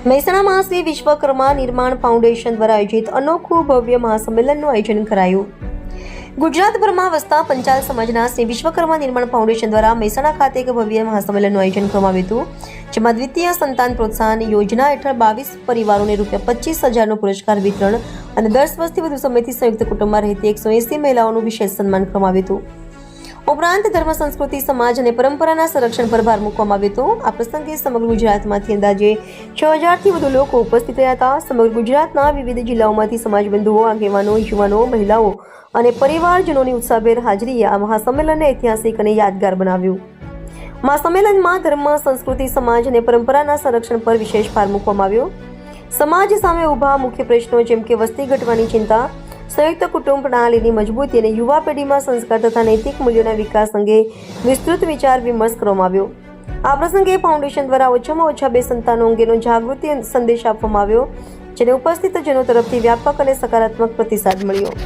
મહેસાણામાં શ્રી વિશ્વકર્મા નિર્માણ ફાઉન્ડેશન દ્વારા આયોજિત અનોખું ભવ્ય મહાસંમેલનનું આયોજન કરાયું. ગુજરાતભરમાં વસતા પંચાલ સમાજના શ્રી વિશ્વકર્મા નિર્માણ ફાઉન્ડેશન દ્વારા મહેસાણા ખાતે એક ભવ્ય મહાસંમેલનનું આયોજન કરવામાં આવ્યું હતું, જેમાં દ્વિતીય સંતાન પ્રોત્સાહન યોજના હેઠળ 22 પરિવારોને ₹25,000નું પુરસ્કાર વિતરણ અને 10 વર્ષથી વધુ સમયથી સંયુક્ત કુટુંબમાં રહેતી 180 મહિલાઓનું વિશેષ સન્માન કરવામાં આવ્યું હતું. ઉપરાંત ધર્મ, સંસ્કૃતિ, સમાજ અને પરંપરાના સંરક્ષણ પર ભાર મૂકવામાં આવ્યો હતો. આ પ્રસંગે સમગ્ર ગુજરાતમાંથી અંદાજે 6,000થી વધુ લોકો ઉપસ્થિત રહ્યા હતા. સમગ્ર ગુજરાતના વિવિધ જિલ્લાઓમાંથી સમાજબંધુઓ, આગેવાનો, યુવાનો, મહિલાઓ અને પરિવારજનોની ઉત્સાહભેર હાજરીએ આ મહાસંમેલનને ઐતિહાસિક અને યાદગાર બનાવ્યું. મહાસંમેલનમાં ધર્મ, સંસ્કૃતિ, સમાજ અને પરંપરાના સંરક્ષણ પર વિશેષ ભાર મૂકવામાં આવ્યો. સમાજ સામે ઊભા મુખ્ય પ્રશ્નો જેમ કે વસ્તી ઘટવાની ચિંતા, સંયુક્ત કુટુંબ પ્રણાલીની મજબૂતી અને યુવા પેઢીમાં સંસ્કાર તથા નૈતિક મૂલ્યોના વિકાસ અંગે વિસ્તૃત વિચાર વિમર્શ કરવામાં આવ્યો. આ પ્રસંગે ફાઉન્ડેશન દ્વારા ઓછામાં ઓછા 2 સંતાનો અંગેનો જાગૃતિ સંદેશ આપવામાં આવ્યો, જેને ઉપસ્થિત જનો તરફથી વ્યાપક અને સકારાત્મક પ્રતિસાદ મળ્યો.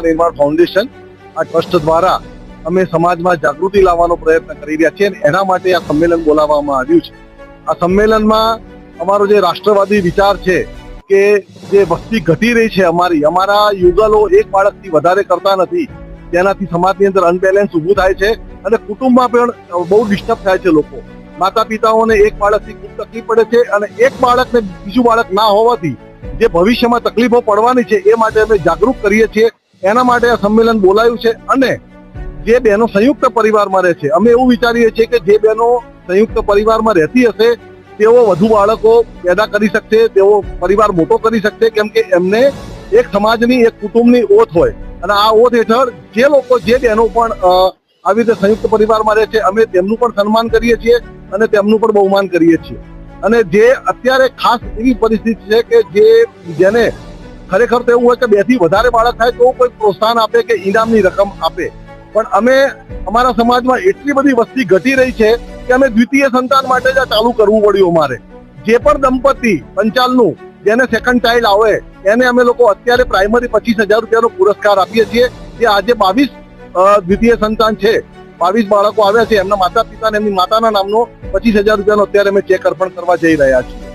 નિર્માણ ફાઉન્ડેશન આ ટ્રસ્ટ દ્વારા અમે સમાજમાં જાગૃતિ લાવવાનો પ્રયત્ન કરી રહ્યા છીએ અને એના માટે આ સંમેલન બોલાવવામાં આવ્યું છે. આ સંમેલનમાં અમારો જે રાષ્ટ્રવાદી વિચાર છે કે જે વસ્તી ઘટી રહી છે, અમારા યુગલો એક બાળકથી વધારે કરતા નથી, જેનાથી સમાજની અંદર અનબેલેન્સ ઊભું થાય છે અને કુટુંબમાં પણ બહુ ડિસ્ટર્બ થાય છે. લોકો માતા પિતાઓને એક બાળકથી ખૂબ તકલીફ પડે છે અને એક બાળકને બીજું બાળક ના હોવાથી જે ભવિષ્યમાં તકલીફો પડવાની છે એ માટે અમે જાગૃત કરીએ છીએ. એના માટે આ સંમેલન બોલાયું છે. અને જે બહેનો સંયુક્ત પરિવારમાં રહે છે, અમે એવું વિચારીએ છીએ કે જે બહેનો સંયુક્ત પરિવારમાં રહેતી હશે તેઓ વધુ બાળકો પેદા કરી શકશે, તેઓ પરિવાર મોટો કરી શકશે, કેમ કે એમને એક સમાજની, એક કુટુંબની ઓથ હોય અને આ ઓથ હેઠળ જે લોકો, જે બહેનો પણ આવી રીતે સંયુક્ત પરિવારમાં રહે છે, અમે તેમનું પણ સન્માન કરીએ છીએ અને તેમનું પણ બહુમાન કરીએ છીએ. અને જે અત્યારે ખાસ એવી પરિસ્થિતિ છે કે જેને ખરેખર તો એવું હોય કે 2 થી વધારે બાળક થાય તો કોઈ પ્રોત્સાહન આપે કે ઇનામની રકમ આપે, પણ અમે અમારા સમાજમાં એટલી બધી વસ્તી ઘટી રહી છે કે અમે દ્વિતીય સંતાન માટે જ ચાલુ કરવું પડ્યું. અમારે જે પણ દંપતી પંચાલનું જેને સેકન્ડ ચાઇલ્ડ આવે એને અમે લોકો અત્યારે પ્રાઇમરી ₹25,000નો પુરસ્કાર આપીએ છીએ. જે આજે 22 દ્વિતીય સંતાન છે, 22 બાળકો આવ્યા છે, એમના માતા પિતાને એમની માતાના નામનો ₹25,000નો અત્યારે અમે ચેક અર્પણ કરવા જઈ રહ્યા છીએ.